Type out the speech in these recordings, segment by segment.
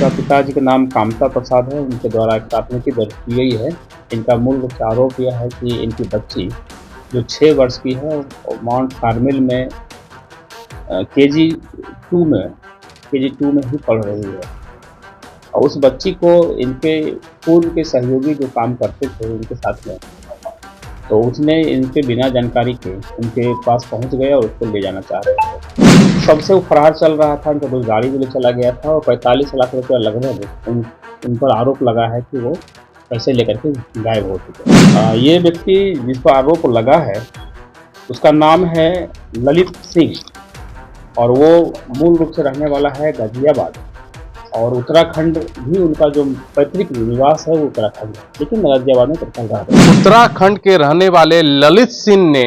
जिनका पिताजी का नाम कामता प्रसाद है, उनके द्वारा एक प्राथमिकी दर्ज की गई है। इनका मूल रूप से आरोप यह है कि इनकी बच्ची जो 6 वर्ष की है और माउंट कार्मेल में केजी 2 में ही पढ़ रही है और उस बच्ची को इनके पूर्व के सहयोगी जो काम करते थे इनके साथ में, तो उसने इनके बिना जानकारी के उनके पास पहुंच गया और उसको ले जाना चाह रहे थे। तब से वो फरार चल रहा था, इनका कोई गाड़ी भी ले चला गया था और 45 लाख रुपया लगभग उन पर आरोप लगा है कि वो पैसे लेकर के गायब हो चुके हैं। ये व्यक्ति जिस पर आरोप लगा है उसका नाम है ललित सिंह और वो मूल रूप से रहने वाला है गाजियाबाद और उत्तराखंड भी उनका जो पैतृक निवास है वो उत्तराखंड है, लेकिन गाजियाबाद में चल रहा है। उत्तराखंड के रहने वाले ललित सिंह ने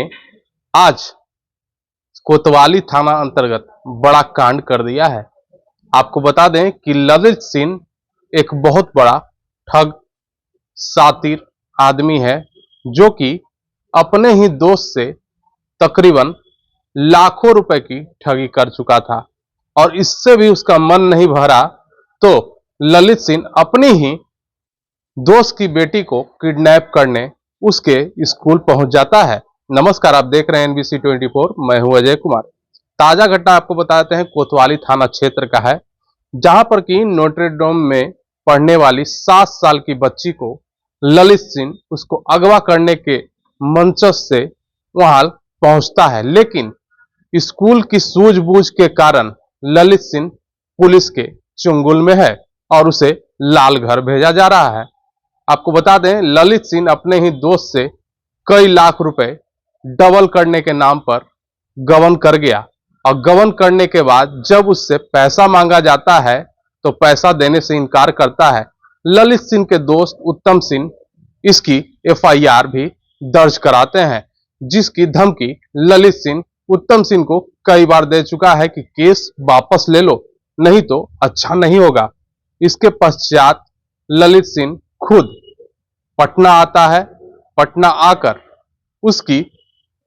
आज कोतवाली थाना अंतर्गत बड़ा कांड कर दिया है। आपको बता दें कि ललित सिंह एक बहुत बड़ा ठग शातिर आदमी है जो कि अपने ही दोस्त से तकरीबन लाखों रुपए की ठगी कर चुका था और इससे भी उसका मन नहीं भरा तो ललित सिंह अपनी ही दोस्त की बेटी को किडनैप करने उसके स्कूल पहुंच जाता है। नमस्कार, आप देख रहे हैं NBC 24, मैं हूं अजय कुमार। ताजा घटना आपको बताते हैं कोतवाली थाना क्षेत्र का है, जहां पर कि नोट्रे डेम में पढ़ने वाली 7 साल की बच्ची को ललित सिंह उसको अगवा करने के मंचस से वहां पहुंचता है, लेकिन स्कूल की सूझबूझ के कारण ललित सिंह पुलिस के चुंगल में है और उसे लाल घर भेजा जा रहा है। आपको बता दें ललित सिंह अपने ही दोस्त से कई लाख रुपए डबल करने के नाम पर गबन कर गया और गबन करने के बाद जब उससे पैसा मांगा जाता है तो पैसा देने से इनकार करता है। ललित सिंह के दोस्त उत्तम सिंह इसकी FIR भी दर्ज कराते हैं, जिसकी धमकी ललित सिंह उत्तम सिंह को कई बार दे चुका है कि केस वापस ले लो नहीं तो अच्छा नहीं होगा। इसके पश्चात ललित सिंह खुद पटना आता है। पटना आकर उसकी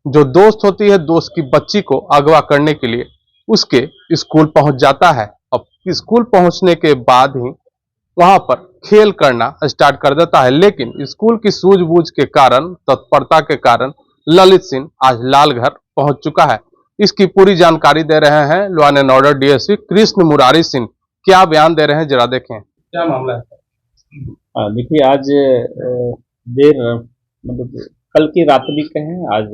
जो दोस्त होती है, दोस्त की बच्ची को अगवा करने के लिए उसके स्कूल पहुंच जाता है और स्कूल पहुंचने के बाद ही वहां पर खेल करना स्टार्ट कर देता है, लेकिन स्कूल की सूझबूझ के कारण, तत्परता के कारण ललित सिंह आज लाल घर पहुंच चुका है। इसकी पूरी जानकारी दे रहे हैं law and order DSP Krishna Murari Singh. क्या बयान दे रहे हैं, जरा देखें। क्या मामला है? देखिए, आज देर मतलब कल की रात्रि के हैं, आज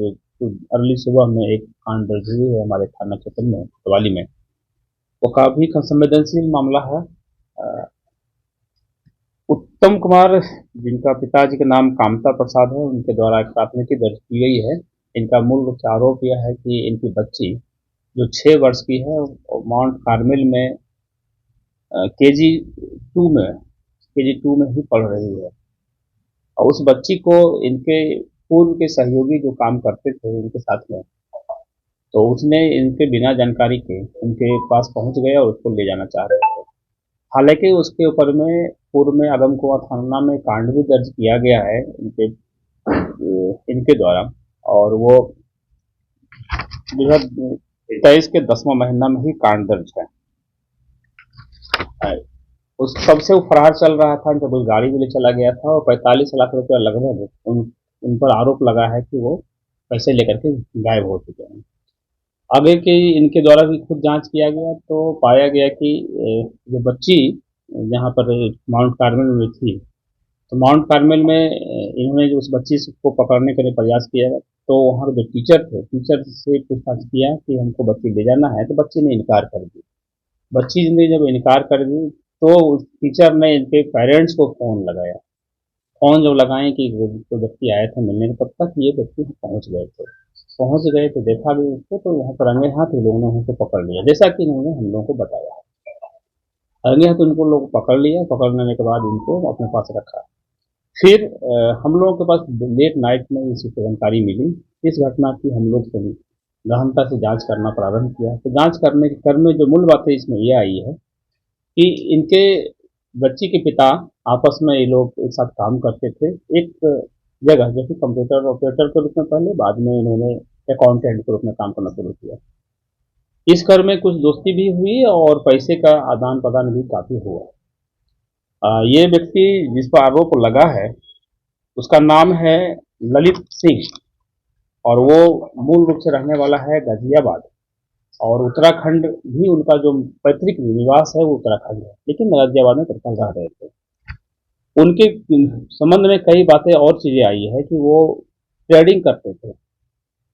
अर्ली सुबह में एक कांड दर्ज हुई है हमारे थाना क्षेत्र में कोतवाली में। वो काफी संवेदनशील मामला है। उत्तम कुमार, जिनका पिताजी का नाम कामता प्रसाद है, उनके द्वारा एक प्राथमिकी दर्ज की गई है। इनका मूल रूप से आरोप यह है कि इनकी बच्ची जो 6 वर्ष की है और माउंट कार्मेल में केजी 2 में ही पढ़ रही है और उस बच्ची को इनके पूर्व के सहयोगी जो काम करते थे इनके साथ में, तो उसने इनके बिना जानकारी के उनके पास पहुंच गया और उसको ले जाना चाह रहे थे। हालांकि उसके ऊपर में पूर्व में आदमकुआं थाना में कांड भी दर्ज किया गया है इनके द्वारा और वो 2023 के 10वां महीना में ही कांड दर्ज है। उस तब से वो फरार चल रहा था, इनका कोई गाड़ी भी ले चला गया था और 45 लाख रुपया लगभग उन पर आरोप लगा है कि वो पैसे लेकर के गायब हो चुके हैं। आगे की इनके द्वारा भी खुद जांच किया गया तो पाया गया कि जो बच्ची जहाँ पर माउंट कार्मेल में थी, तो माउंट कार्मेल में इन्होंने जो उस बच्ची को पकड़ने के लिए प्रयास किया तो वहाँ जो टीचर थे, टीचर से पूछताछ किया कि हमको बच्ची ले जाना है, तो बच्ची ने इनकार कर दी। बच्ची ने जब इनकार कर दी तो उस टीचर ने इनके पेरेंट्स को फ़ोन लगाया। फ़ोन जब लगाए कि जो व्यक्ति आए थे मिलने के, तब तक ये व्यक्ति पहुँच गए तो देखा भी उसको, तो वहाँ पर रंगे हाथ लोगों ने उनको पकड़ लिया, जैसा कि इन्होंने हम लोगों को बताया। रंगे हाथ उनको लोग पकड़ लिया, पकड़ने के बाद उनको अपने पास रखा। फिर हम लोगों के पास लेट नाइट में इस जानकारी मिली। इस घटना की हम लोग गहनता से जांच करना प्रारंभ किया। तो जांच करने के क्रम में जो मूल बातें इसमें ये आई है कि इनके बच्ची के पिता आपस में ये लोग एक साथ काम करते थे एक जगह, जैसे कंप्यूटर ऑपरेटर के रूप में पहले, बाद में इन्होंने अकाउंटेंट के रूप में काम करना शुरू किया। इस क्रम में कुछ दोस्ती भी हुई और पैसे का आदान प्रदान भी काफ़ी हुआ। ये व्यक्ति जिस पर आरोप लगा है उसका नाम है ललित सिंह, और वो मूल रूप से रहने वाला है गाजियाबाद, और उत्तराखंड भी उनका जो पैतृक निवास है वो उत्तराखंड है, लेकिन गाजियाबाद में दरअसल रह रहे थे। उनके संबंध में कई बातें और चीजें आई है कि वो ट्रेडिंग करते थे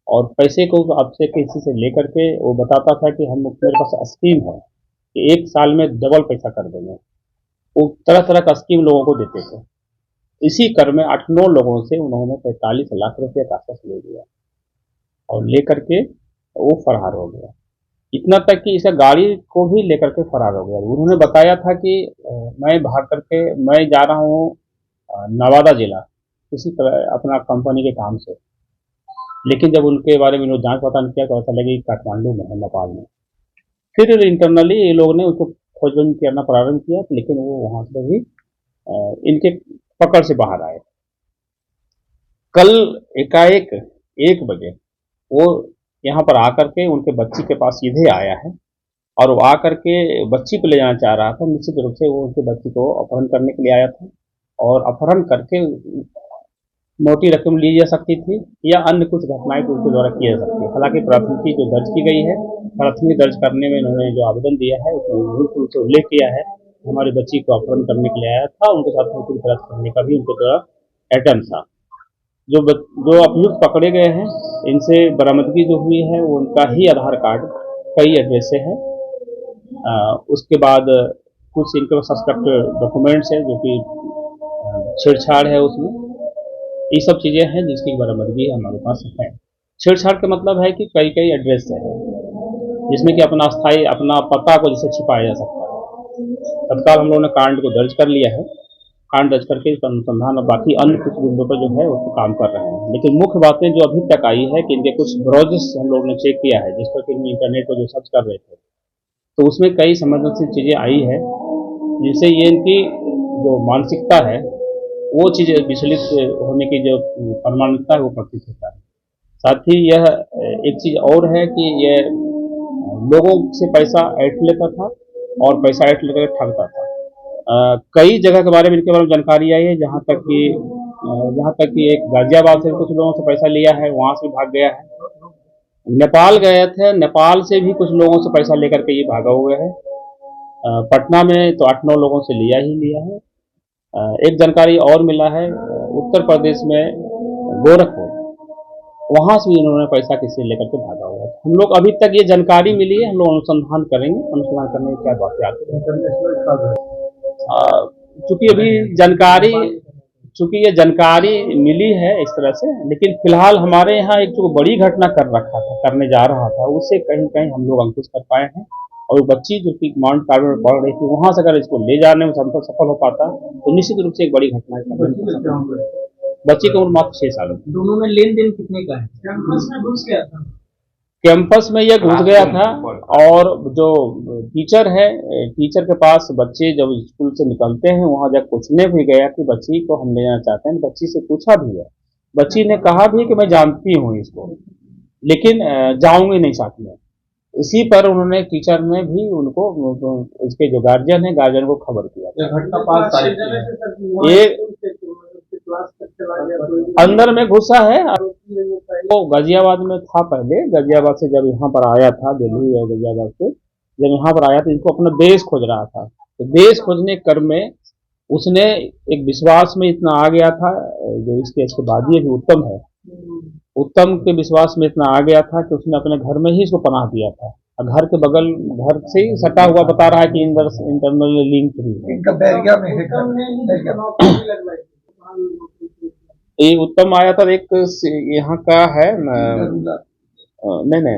और पैसे को आपसे किसी से लेकर के वो बताता था कि हम मेरे पास स्कीम है कि एक साल में डबल पैसा कर देंगे। वो तरह तरह का स्कीम लोगों को देते थे। इसी क्रम में 8-9 लोगों से उन्होंने 45 लाख रुपए का आश्वास ले लिया और लेकर के वो फरार हो गया। इतना तक कि इसे गाड़ी को भी लेकर के फरार हो गया। उन्होंने बताया था कि मैं भाग करके मैं जा रहा हूँ नवादा जिला किसी तरह अपना कंपनी के काम से, लेकिन जब उनके बारे में लोग जांच पड़ताल किया तो ऐसा लगे कि काठमांडू में है, नेपाल में। फिर इंटरनली ये लोग ने उसको खोजबीन करना प्रारंभ किया, लेकिन वो वहां से भी इनके पकड़ से बाहर आए। कल एकाएक 1 बजे वो यहाँ पर आकर के उनके बच्ची के पास सीधे आया है और वो आकर के बच्ची को ले जाना चाह रहा था। निश्चित रूप से वो उनकी बच्ची को अपहरण करने के लिए आया था और अपहरण करके मोटी रकम ली जा सकती थी या अन्य कुछ घटनाएं तो उनके द्वारा की जा सकती है। हालांकि प्राथमिकी जो दर्ज की गई है, प्राथमिकी दर्ज करने में इन्होंने जो आवेदन दिया है उसमें मूल रूप से उल्लेख किया है हमारी बच्ची को अपहरण करने के लिए आया था, उनके साथ कुछ गलत करने का भी उनके द्वारा अटेम्प्ट था। जो अभियुक्त पकड़े गए हैं इनसे बरामदगी जो हुई है वो उनका ही आधार कार्ड कई एड्रेस से है। उसके बाद कुछ इनके सस्पेक्ट डॉक्यूमेंट्स है जो कि छेड़छाड़ है उसमें, ये सब चीजें हैं जिसकी बरामदगी हमारे पास है। छेड़छाड़ का मतलब है कि कई कई एड्रेस है जिसमें कि अपना स्थायी अपना पता को जैसे छिपाया जा सकता है। तत्काल हम लोगों ने कांड को दर्ज कर लिया है, कांड दर्ज करके अनुसंधान और बाकी अन्य कुछ बिंदुओं पर जो है उसको काम कर रहे हैं। लेकिन मुख्य बातें जो अभी तक आई है कि इनके कुछ ब्राउजर्स हम लोगों ने चेक किया है जिस पर कि इंटरनेट पर जो सर्च कर रहे थे तो उसमें कई संवेदनशील चीजें आई है जिससे ये इनकी जो मानसिकता है वो चीज विचलित होने की जो प्रमाणिकता है वो प्रतीत होता है। साथ ही यह एक चीज और है कि ये लोगों से पैसा ऐंठ लेता था और पैसा ऐंठ लेकर ठगता था। कई जगह के बारे में इनके बारे में जानकारी आई है जहाँ तक कि एक गाजियाबाद से कुछ लोगों से पैसा लिया है, वहां से भी भाग गया है। नेपाल गए थे, नेपाल से भी कुछ लोगों से पैसा लेकर के ये भागा हुआ है। पटना में तो 8-9 लोगों से लिया ही लिया है। एक जानकारी और मिला है उत्तर प्रदेश में गोरखपुर, वहां से भी इन्होंने पैसा किसी लेकर के भागा हुआ है। हम लोग अभी तक ये जानकारी मिली है, हम लोग अनुसंधान करेंगे, अनुसंधान करने की क्या बातें आती है। चूंकि ये जानकारी मिली है इस तरह से, लेकिन फिलहाल हमारे यहाँ एक जो बड़ी घटना करने जा रहा था उससे कहीं कहीं हम लोग अंकुश कर पाए हैं। और वो बच्ची जो कि माउंट कार्मेल में पढ़ रही थी वहां से अगर इसको ले जाने में सफल हो पाता तो निश्चित रूप से एक बड़ी घटना है। बच्ची की उम्र मात्र 6 साल की। दोनों में लेन देन कितने का है? कैंपस में घुस गया था। कैंपस में यह घुस गया था और जो टीचर है, टीचर के पास बच्चे जब स्कूल से निकलते हैं वहां जब पूछने भी गया कि बच्ची को हम ले जाना चाहते हैं, बच्ची से पूछा भी है, बच्ची ने कहा भी कि मैं जानती हूँ इसको लेकिन जाऊंगी नहीं साथ में। इसी पर उन्होंने टीचर ने भी उनको इसके जो गार्जियन है गार्जियन को खबर किया। घटना 5 तारीख की ये अंदर में घुसा है। वो गाजियाबाद में था पहले, गाजियाबाद से जब यहाँ पर आया था, दिल्ली और गाजियाबाद से जब यहाँ पर आया तो इनको अपना देश खोज रहा था। तो देश खोजने क्रम में उसने एक विश्वास में इतना आ गया था, जो इसके वादी भी उत्तम है, उत्तम के विश्वास में इतना आ गया था कि उसने अपने घर में ही इसको पनाह दिया था। घर के बगल घर से ही सटा हुआ बता रहा है कि इंटरनल लिंक भी है। इनका बैरिया में है। ये उत्तम आया था एक यहाँ का है नहीं,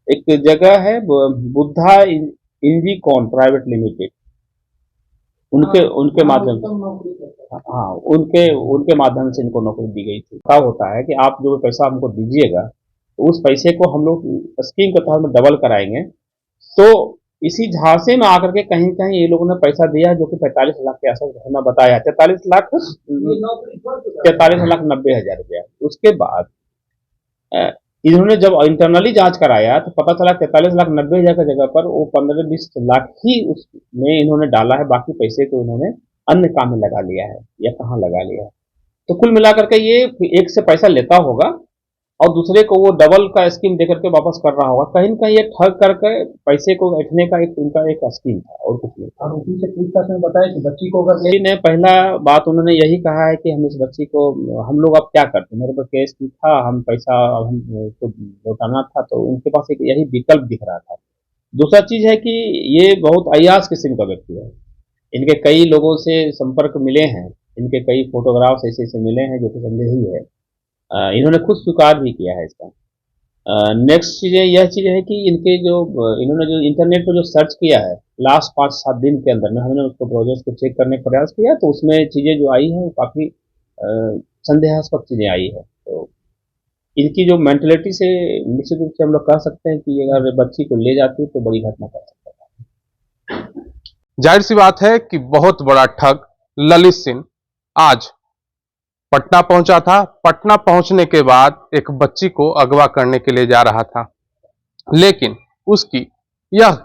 एक जगह है बुद्धा इंजीकॉन प्राइवेट लिमिटेड, उनके माध्यम से, हाँ उनके माध्यम से इनको नौकरी दी गई थी। क्या होता है कि आप जो पैसा हमको दीजिएगा तो उस पैसे को हम लोग स्कीम के तहत में डबल कराएंगे। तो इसी झांसे में आकर के कहीं कहीं ये लोगों ने पैसा दिया जो कि 45 लाख के आसपास रहना बताया, 43 लाख 90 हजार रुपया। उसके बाद इन्होंने जब इंटरनली जांच कराया तो पता चला 43,90,000 की जगह पर वो 15-20 लाख ही उसमें इन्होंने डाला है, बाकी पैसे को इन्होंने अन्य काम में लगा लिया है या कहाँ लगा लिया है। तो कुल मिलाकर के ये एक से पैसा लेता होगा और दूसरे को वो डबल का स्कीम देकर के वापस कर रहा होगा। कहीं न कहीं ये ठग करके पैसे को ऐंठने का इनका एक स्कीम था और कुछ नहीं। और उसी से पूछताछ में बताया कि बच्ची को अगर ने पहला बात उन्होंने यही कहा है कि हम इस बच्ची को, हम लोग अब क्या करते, मेरे पर केस भी था, हम पैसा हम को लौटाना था, तो उनके पास एक यही विकल्प दिख रहा था। दूसरा चीज है कि ये बहुत अय्याश किस्म का व्यक्ति है। इनके कई लोगों से संपर्क मिले हैं, इनके कई फोटोग्राफ्स ऐसे ऐसे मिले हैं जो कि संदेही है। इन्होंने खुद स्वीकार भी किया है इसका। नेक्स्ट चीज़ें यह चीज़ है कि इनके जो इन्होंने जो इंटरनेट पर जो सर्च किया है लास्ट 5-7 दिन के अंदर में, हमने उसको ब्राउजर्स को चेक करने का प्रयास किया तो उसमें चीज़ें जो आई हैं वो काफ़ी संदेहास्पद चीज़ें आई है। तो इनकी जो मेंटलिटी से निश्चित रूप से हम लोग कह सकते हैं कि अगर बच्ची को ले जाती तो बड़ी घटना कर सकता है। जाहिर सी बात है कि बहुत बड़ा ठग ललित सिंह आज पटना पहुंचा था। पटना पहुंचने के बाद एक बच्ची को अगवा करने के लिए जा रहा था, लेकिन उसकी यह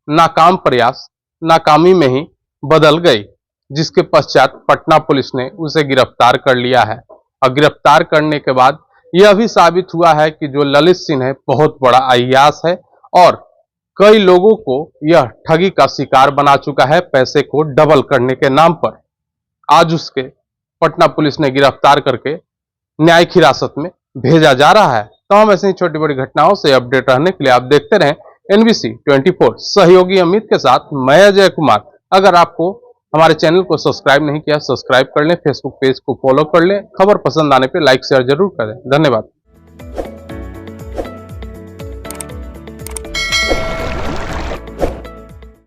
नाकाम प्रयास नाकामी में ही बदल गई, जिसके पश्चात पटना पुलिस ने उसे गिरफ्तार कर लिया है। और गिरफ्तार करने के बाद यह भी साबित हुआ है कि जो ललित सिंह है बहुत बड़ा अय्याश है और कई लोगों को यह ठगी का शिकार बना चुका है पैसे को डबल करने के नाम पर। आज उसके पटना पुलिस ने गिरफ्तार करके न्यायिक हिरासत में भेजा जा रहा है। तो हम ऐसे ही छोटी बड़ी घटनाओं से अपडेट रहने के लिए आप देखते रहें NBC 24। सहयोगी अमित के साथ मैं अजय कुमार। अगर आपको हमारे चैनल को सब्सक्राइब नहीं किया, सब्सक्राइब कर लें, फेसबुक पेज को फॉलो कर लें, खबर पसंद आने पर लाइक शेयर जरूर करें। धन्यवाद।